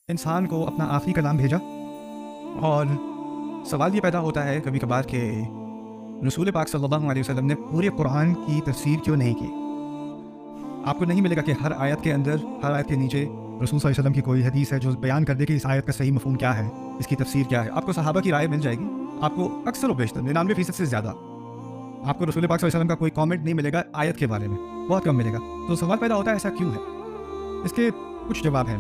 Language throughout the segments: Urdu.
انسان کو اپنا آخری کلام بھیجا، اور سوال یہ پیدا ہوتا ہے کبھی کبھار کہ رسول پاک صلی اللہ علیہ وسلم نے پورے قرآن کی تفسیر کیوں نہیں کی؟ آپ کو نہیں ملے گا کہ ہر آیت کے اندر، ہر آیت کے نیچے رسول صلی اللہ علیہ وسلم کی کوئی حدیث ہے جو بیان کر دے کہ اس آیت کا صحیح مفہوم کیا ہے، اس کی تفسیر کیا ہے۔ آپ کو صحابہ کی رائے مل جائے گی، آپ کو اکثر و بیشتر 99% سے زیادہ آپ کو رسول پاک صلی اللہ علیہ وسلم کا کوئی کامنٹ نہیں ملے گا آیت کے بارے میں، بہت کم ملے گا۔ تو سوال پیدا ہوتا ہے ایسا کیوں ہے؟ اس کے کچھ جواب ہیں۔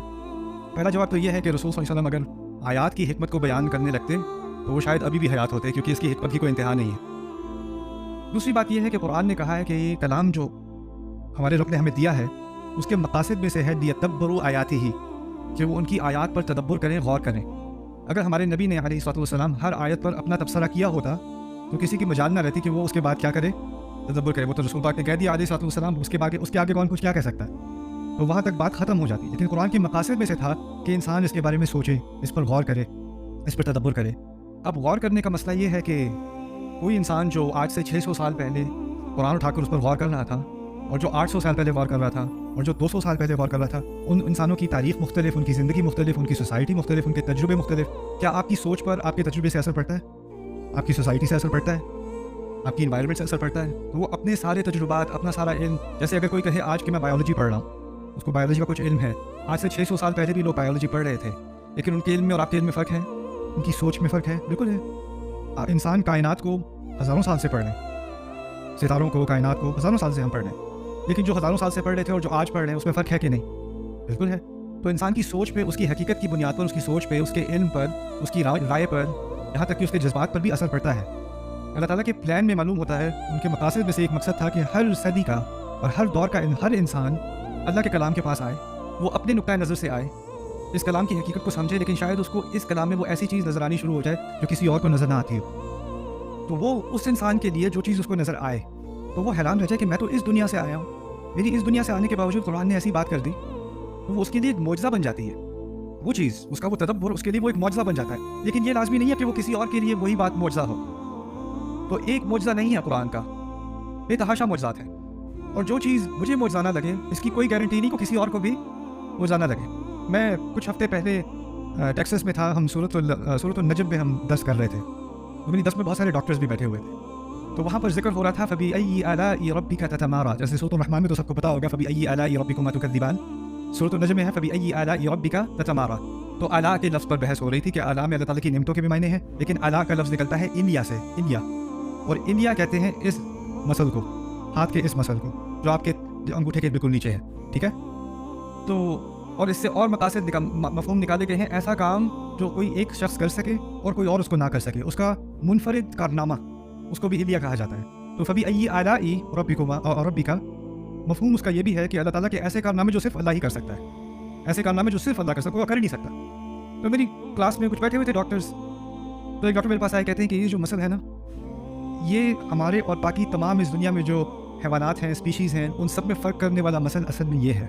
پہلا جواب تو یہ ہے کہ رسول صلی اللہ علیہ وسلم اگر آیات کی حکمت کو بیان کرنے لگتے تو وہ شاید ابھی بھی حیات ہوتے، کیونکہ اس کی حکمت کی کوئی انتہا نہیں ہے۔ دوسری بات یہ ہے کہ قرآن نے کہا ہے کہ یہ کلام جو ہمارے رب نے ہمیں دیا ہے اس کے مقاصد میں سے ہے لیتدبروا آیاتہ، کہ وہ ان کی آیات پر تدبر کریں، غور کریں۔ اگر ہمارے نبی نے علیہ الصلوۃ والسلام ہر آیت پر اپنا تبصرہ کیا ہوتا تو کسی کی مجال نہ رہتی کہ وہ اس کے بعد کیا کرے، تدبر کرے۔ وہ تو رسول پاک نے کہہ دیا علیہ الصلوۃ والسلام، اس کے آگے کون کچھ کیا کہہ سکتا ہے؟ تو وہاں تک بات ختم ہو جاتی۔ لیکن قرآن کے مقاصد میں سے تھا کہ انسان اس کے بارے میں سوچے، اس پر غور کرے، اس پر تدبر کرے۔ اب غور کرنے کا مسئلہ یہ ہے کہ کوئی انسان جو آج سے 600 سال پہلے قرآن اٹھا کر اس پر غور کر رہا تھا، اور جو 800 سال پہلے غور کر رہا تھا، اور جو 200 سال پہلے غور کر رہا تھا، ان انسانوں کی تاریخ مختلف، ان کی زندگی مختلف، ان کی سوسائٹی مختلف، ان کے تجربے مختلف۔ کیا آپ کی سوچ پر آپ کے تجربے سے اثر پڑتا ہے؟ آپ کی سوسائٹی سے اثر پڑتا ہے؟ آپ کی انوائرمنٹ سے اثر پڑتا ہے؟ تو وہ اپنے سارے تجربات، اپنا سارا علم، جیسے اگر کوئی کہے آج کہ میں بایولوجی پڑھ رہا ہوں، اس کو بایولوجی کا کچھ علم ہے۔ آج سے 600 سال پہلے بھی لوگ بایولوجی پڑھ رہے تھے، لیکن ان کے علم میں اور آپ کے علم میں فرق ہے، ان کی سوچ میں فرق ہے، بالکل ہے۔ انسان کائنات کو ہزاروں سال سے پڑھ رہے ہیں، ستاروں کو، کائنات کو ہزاروں سال سے ہم پڑھ رہے ہیں، لیکن جو ہزاروں سال سے پڑھ رہے تھے اور جو آج پڑھ رہے ہیں اس میں فرق ہے کہ نہیں؟ بالکل ہے۔ تو انسان کی سوچ پہ، اس کی حقیقت کی بنیاد پر، اس کی سوچ پہ، اس کے علم پر، اس کی رائے پر، یہاں تک کہ اس کے جذبات پر بھی اثر پڑتا ہے۔ اللہ تعالیٰ کے پلان میں معلوم ہوتا ہے، ان کے مقاصد میں سے ایک مقصد تھا کہ ہر صدی کا اور ہر دور کا ہر انسان اللہ کے کلام کے پاس آئے، وہ اپنے نقطۂ نظر سے آئے، اس کلام کی حقیقت کو سمجھے، لیکن شاید اس کو اس کلام میں وہ ایسی چیز نظر آنی شروع ہو جائے جو کسی اور کو نظر نہ آتی ہو۔ تو وہ اس انسان کے لیے جو چیز اس کو نظر آئے تو وہ حیران رہ جائے کہ میں تو اس دنیا سے آیا ہوں، میری اس دنیا سے آنے کے باوجود قرآن نے ایسی بات کر دی، تو وہ اس کے لیے ایک معجزہ بن جاتی ہے۔ وہ چیز، اس کا وہ تدبر، اس کے لیے وہ ایک معجزہ بن جاتا ہے۔ لیکن یہ لازمی نہیں ہے کہ وہ کسی اور کے لیے وہی بات معجزہ ہو۔ تو ایک معجزہ نہیں ہے قرآن کا، بے تحاشا معجزات ہیں، اور جو چیز مجھے معجزہ نہ لگے اس کی کوئی گارنٹی نہیں کہ کسی اور کو بھی معجزہ نہ لگے۔ میں کچھ ہفتے پہلے ٹیکساس میں تھا، ہم سورۃ النجم میں ہم درس کر رہے تھے، میری درس میں بہت سارے ڈاکٹرز بھی بیٹھے ہوئے تھے، تو وہاں پر ذکر ہو رہا تھا فَبِأَيِّ آلَاءِ رَبِّكَ تَتَمَارَىٰ، جیسے سورۃ الرحمن میں تو سب کو پتا ہوگا فَبِأَيِّ آلَاءِ رَبِّكُمَا تُكَذِّبَانِ، سورۃ النجم میں ہے فَبِأَيِّ آلَاءِ رَبِّكَ تَتَمَارَىٰ۔ تو آلاء کے لفظ پر بحث ہو رہی تھی کہ آلاء میں اللہ تعالیٰ کی نعمتوں کے بھی معنی ہیں، لیکن آلاء کا لفظ نکلتا ہے انیا سے، انیا، اور انیا کہتے ہیں اس مسل کو، ہاتھ کے اس مسل کو جو آپ کے انگوٹھے کے بالکل نیچے ہے، ٹھیک ہے؟ تو اور اس سے اور مقاصد مفہوم نکالے گئے ہیں، ایسا کام جو کوئی ایک شخص کر سکے اور کوئی اور اس کو نہ کر سکے، اس کا منفرد کارنامہ، اس کو بھی انیا کہا جاتا ہے۔ تو فَبِأَيِّ آلَاءِ رَبِّكَ مفہوم اس کا یہ بھی ہے کہ اللہ تعالیٰ کے ایسے کارنامے جو صرف اللہ ہی کر سکتا ہے، ایسے کارنامے جو صرف اللہ کر سکتا ہے، وہ کر ہی نہیں سکتا۔ تو میری کلاس میں کچھ بیٹھے ہوئے تھے ڈاکٹرز، تو ایک ڈاکٹر میرے پاس آئے، کہتے ہیں کہ یہ جو مسل ہے نا، یہ ہمارے اور باقی تمام اس دنیا میں جو حیوانات ہیں، اسپیشیز ہیں، ان سب میں فرق کرنے والا مسل اصل میں یہ ہے،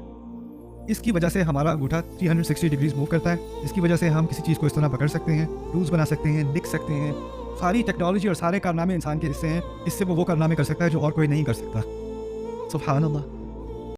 اس کی وجہ سے ہمارا انگوٹھا 360 ڈگریز موو کرتا ہے، اس کی وجہ سے ہم کسی چیز کو اس طرح پکڑ سکتے ہیں، ٹولز بنا سکتے ہیں، لکھ سکتے ہیں، ساری ٹیکنالوجی اور سارے کارنامے انسان کے حصے ہیں، اس سے وہ کارنامے کر سکتا ہے جو اور کوئی نہیں کر سکتا۔ سبحان اللہ۔